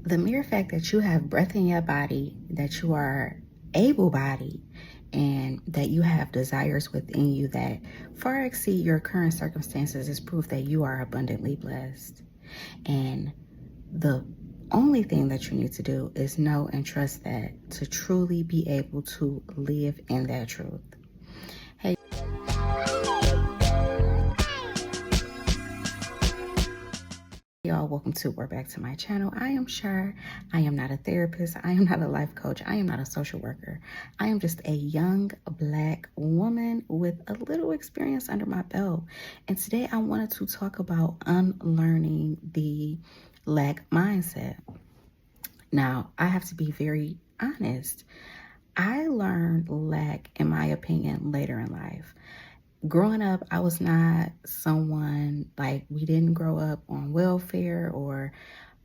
The mere fact that you have breath in your body, that you are able-bodied, and that you have desires within you that far exceed your current circumstances is proof that you are abundantly blessed. And the only thing that you need to do is know and trust that to truly be able to live in that truth. Hey, y'all, welcome to or back to my channel. I am Shar. I am not a therapist. I am not a life coach. I am not a social worker. I am just a young Black woman with a little experience under my belt. And today I wanted to talk about unlearning the lack mindset. Now, I have to be very honest. I learned lack, in my opinion, later in life. Growing up, I was not someone, like, we didn't grow up on welfare or,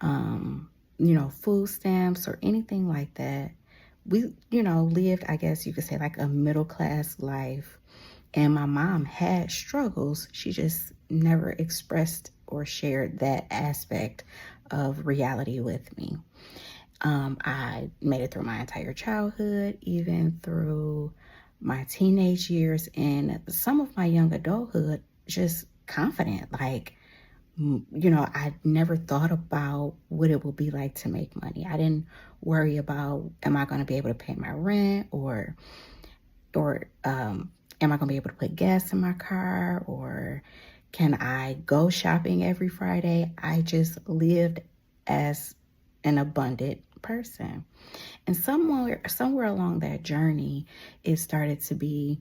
food stamps or anything like that. We, lived, I guess you could say, like a middle class life. And my mom had struggles. She just never expressed or shared that aspect of reality with me. I made it through my entire childhood, even through my teenage years and some of my young adulthood, just confident. Like, I never thought about what it would be like to make money. I didn't worry about, am I going to be able to pay my rent, or am I going to be able to put gas in my car, or can I go shopping every Friday? I just lived as an abundant person. And somewhere along that journey, it started to be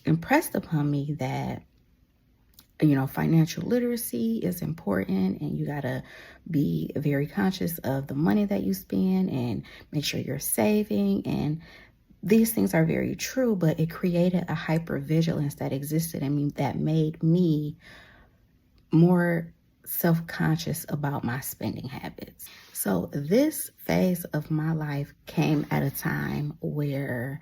impressed upon me that, financial literacy is important, and you got to be very conscious of the money that you spend and make sure you're saving. And these things are very true, but it created a hypervigilance that existed in me that made me more self-conscious about my spending habits. So this phase of my life came at a time where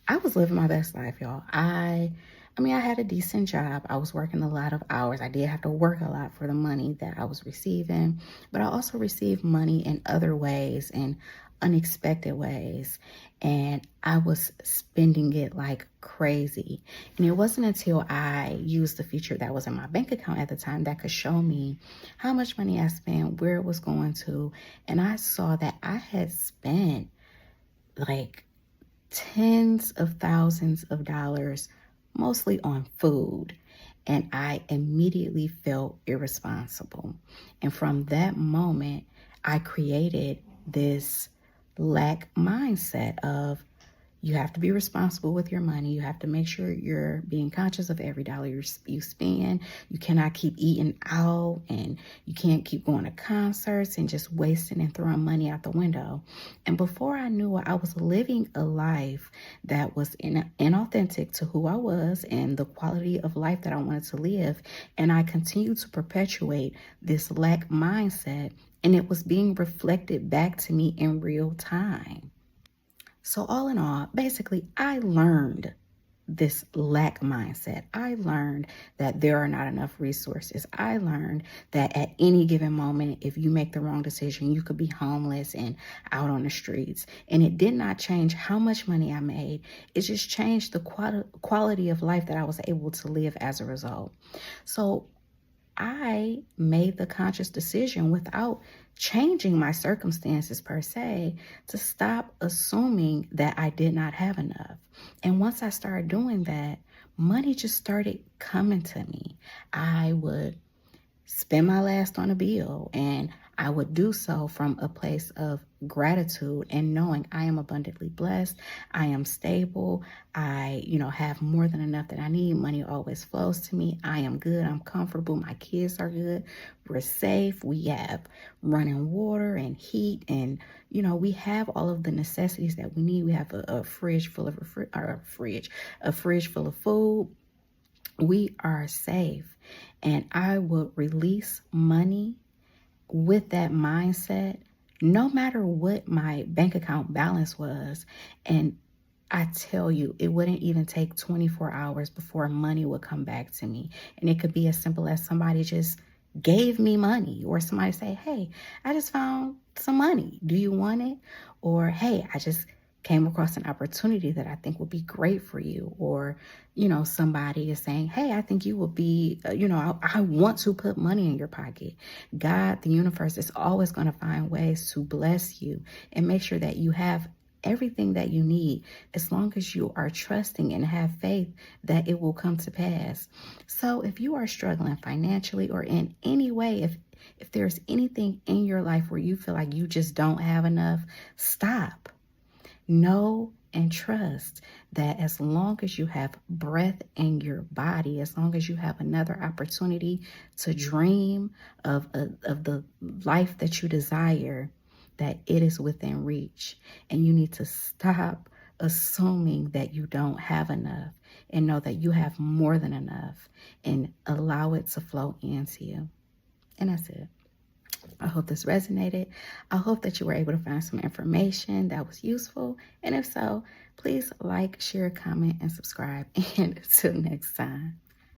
I was living my best life, y'all. I had a decent job. I was working a lot of hours. I did have to work a lot for the money that I was receiving, but I also received money in other ways, in unexpected ways. And I was spending it like crazy. And it wasn't until I used the feature that was in my bank account at the time that could show me how much money I spent, where it was going to. And I saw that I had spent like tens of thousands of dollars, mostly on food. And I immediately felt irresponsible. And from that moment, I created this lack mindset of, you have to be responsible with your money. You have to make sure you're being conscious of every dollar you spend. You cannot keep eating out, and you can't keep going to concerts and just wasting and throwing money out the window. And before I knew it, I was living a life that was inauthentic to who I was and the quality of life that I wanted to live. And I continued to perpetuate this lack mindset, and it was being reflected back to me in real time. So all in all, basically, I learned this lack mindset. I learned that there are not enough resources. I learned that at any given moment, if you make the wrong decision, you could be homeless and out on the streets. And it did not change how much money I made. It just changed the quality of life that I was able to live as a result. So I made the conscious decision, without changing my circumstances per se, to stop assuming that I did not have enough. And once I started doing that, money just started coming to me. I would spend my last on a bill, and I would do so from a place of gratitude and knowing I am abundantly blessed. I am stable. I, have more than enough that I need. Money always flows to me. I am good. I'm comfortable. My kids are good. We're safe. We have running water and heat, and we have all of the necessities that we need. We have a fridge full of a fridge full of food. We are safe. And I would release money with that mindset, no matter what my bank account balance was. And I tell you, it wouldn't even take 24 hours before money would come back to me. And it could be as simple as somebody just gave me money, or somebody say, hey, I just found some money. Do you want it? Or, hey, I just came across an opportunity that I think would be great for you. Or, somebody is saying, hey, I think you will be, I want to put money in your pocket. God, the universe is always going to find ways to bless you and make sure that you have everything that you need, as long as you are trusting and have faith that it will come to pass. So if you are struggling financially or in any way, if there's anything in your life where you feel like you just don't have enough, stop. Know and trust that as long as you have breath in your body, as long as you have another opportunity to dream of the life that you desire, that it is within reach. And you need to stop assuming that you don't have enough and know that you have more than enough, and allow it to flow into you. And that's it. I hope this resonated. I hope that you were able to find some information that was useful. And if so, please like, share, comment, and subscribe. And until next time.